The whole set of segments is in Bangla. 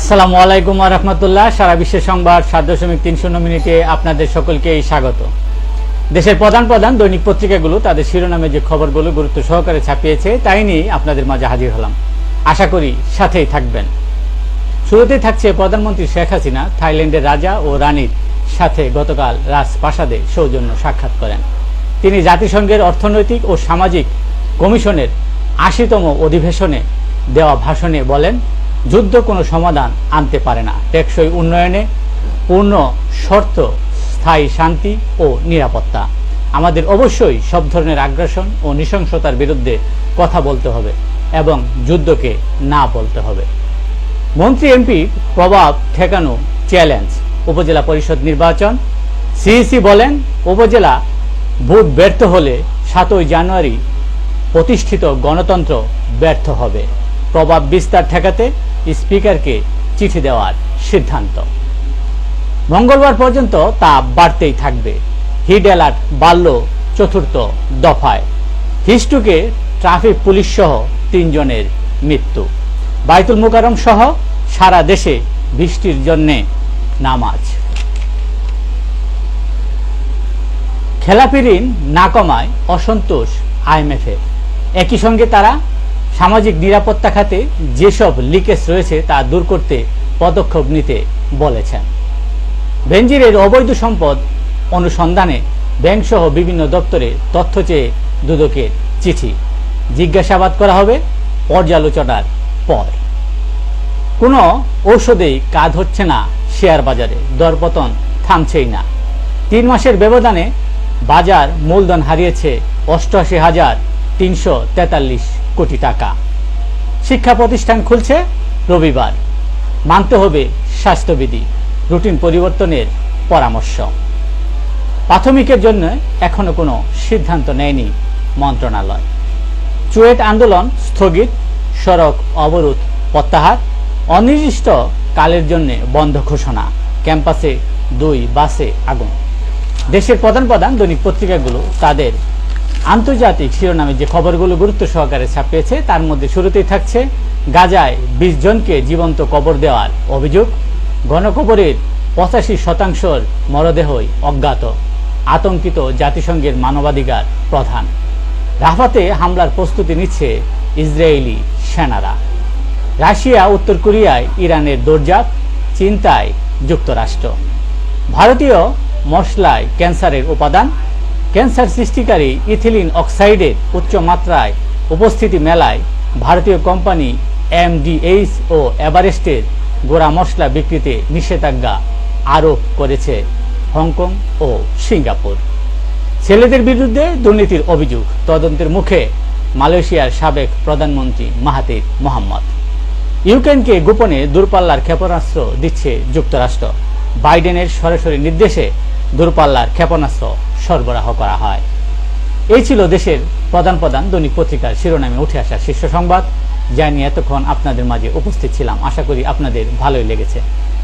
আসসালামু আলাইকুম ওয়া রাহমাতুল্লাহ। সারা বিশ্বের সংবাদ ৭.৩০ মিনিটে আপনাদের সকলকেই স্বাগত। দেশের প্রধান প্রধান দৈনিক পত্রিকাগুলো তাদের শিরোনামে যে খবরগুলো গুরুত্ব সহকারে ছাপিয়েছে তাই নিয়ে আপনাদের মাঝে হাজির হলাম। আশা করি সাথেই থাকবেন। শুরুতেই থাকছে প্রধানমন্ত্রী শেখ হাসিনা থাইল্যান্ডের রাজা ও রানীর সাথে গতকাল রাজপ্রাসাদে সৌজন্য সাক্ষাৎ করেন। তিনি জাতিসংঘের অর্থনৈতিক ও সামাজিক কমিশনের ৮০তম অধিবেশনে দেওয়া ভাষণে বলেন, যুদ্ধ কোনো সমাধান আনতে পারে না, টেকসই উন্নয়নে পূর্ণ শর্ত স্থায়ী শান্তি ও নিরাপত্তা। আমাদের অবশ্যই সব ধরনের আগ্রাসন ও নৃশংসতার বিরুদ্ধে কথা বলতে হবে এবং যুদ্ধকে না বলতে হবে। মন্ত্রী এমপি প্রভাব ঠেকানো চ্যালেঞ্জ, উপজেলা পরিষদ নির্বাচন। সিইসি বলেন, উপজেলা ভোট ব্যর্থ হলে ৭ই জানুয়ারি প্রতিষ্ঠিত গণতন্ত্র ব্যর্থ হবে। প্রভাব বিস্তার ঠেকাতে স্পিকারকে চিঠি দেওয়ার সিদ্ধান্ত। মঙ্গলবার পর্যন্ত তা বাড়তেই থাকবে। হিট অ্যালার্ট বাড়ল চতুর্থ দফায়। হিস্টুকে ট্রাফিক পুলিশ সহ ৩ জনের মৃত্যু। বাইতুল মুকাররম সহ সারা দেশে বৃষ্টির জন্যে নামাজ। খেলাপি ঋণ না কমায় অসন্তোষ IMF-এর। একই সঙ্গে তারা সামাজিক নিরাপত্তা খাতে যেসব লিকেজ রয়েছে তা দূর করতে পদক্ষেপ নিতে বলেছেন। বেনজিরের অবৈধ সম্পদ অনুসন্ধানে ব্যাংকসহ বিভিন্ন দপ্তরে তথ্য চেয়ে দুদকের চিঠি। জিজ্ঞাসাবাদ করা হবে পর্যালোচনার পর। কোনো ঔষধেই কাজ হচ্ছে না শেয়ার বাজারে, দরপতন থামছেই না। 3 মাসের ব্যবধানে বাজার মূলধন হারিয়েছে ৮৮,৩৪৩ কোটি টাকা। শিক্ষা প্রতিষ্ঠান খুলছে রবিবার, মানতে হবে স্বাস্থ্যবিধি, রুটিন পরিবর্তনের পরামর্শ। প্রাথমিকের জন্য এখনো কোনো সিদ্ধান্ত নেয়নি মন্ত্রণালয়। চুয়েট আন্দোলন স্থগিত, সড়ক অবরোধ প্রত্যাহার, অনির্দিষ্ট কালের জন্য বন্ধ ঘোষণা, ক্যাম্পাসে 2 বাসে আগুন। দেশের প্রধান প্রধান দৈনিক পত্রিকাগুলো তাদের আন্তর্জাতিক শিরোনামে যে খবরগুলো গুরুত্ব সহকারে ছাপিয়েছে তার মধ্যে শুরুতেই থাকছে, গাজায় 20 জনকে জীবন্ত কবর দেওয়ার অভিযোগ, গণকবরের 85% মরদেহই অজ্ঞাত, আতঙ্কিত জাতিসংঘের মানবাধিকার প্রধান। রাফাতে হামলার প্রস্তুতি নিচ্ছে ইসরায়েলি সেনারা। রাশিয়া উত্তর কোরিয়ায় ইরানের দৌড়ঝাঁপ, চিন্তায় যুক্তরাষ্ট্র। ভারতীয় মশলায় ক্যান্সারের উপাদান, ক্যান্সার সৃষ্টিকারী ইথিলিন অক্সাইডের উচ্চ মাত্রায় উপস্থিতি মেলায় ভারতীয় কোম্পানি MDH ও এভারেস্টের গোড়া মশলা বিক্রিতে নিষেধাজ্ঞা আরোপ করেছে হংকং ও সিঙ্গাপুর। ছেলেদের বিরুদ্ধে দুর্নীতির অভিযোগ, তদন্তের মুখে মালয়েশিয়ার সাবেক প্রধানমন্ত্রী মাহাথির মোহাম্মদ। ইউক্রেনকে গোপনে দূরপাল্লার ক্ষেপণাস্ত্র দিচ্ছে যুক্তরাষ্ট্র। বাইডেনের সরাসরি নির্দেশে দূরপাল্লার ক্ষেপণাস্ত্র সরবরাহ করা হয়। এই ছিল দেশের প্রধান প্রধান দৈনিক পত্রিকার শিরোনামে উঠে আসা শীর্ষ সংবাদ, যা নিয়ে এতক্ষণ আপনাদের মাঝে উপস্থিত ছিলাম। আশা করি আপনাদের ভালোই লেগেছে।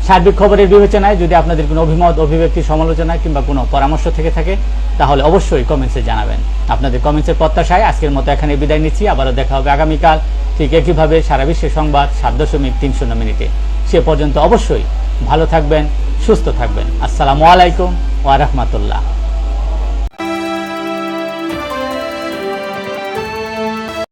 সার্বিক খবরের বিবেচনায় যদি আপনাদের কোনো অভিমত, অভিব্যক্তি, সমালোচনা কিংবা কোনো পরামর্শ থেকে থাকে তাহলে অবশ্যই কমেন্টসে জানাবেন। আপনাদের কমেন্টসের প্রত্যাশায় আজকের মতো এখানে বিদায় নিচ্ছি। আবারও দেখা হবে আগামীকাল ঠিক একইভাবে সারা বিশ্বের সংবাদ ৭.৩০ মিনিটে। সে পর্যন্ত অবশ্যই ভালো থাকবেন, সুস্থ থাকবেন। আসসালামু আলাইকুম ওয়া রাহমাতুল্লাহ।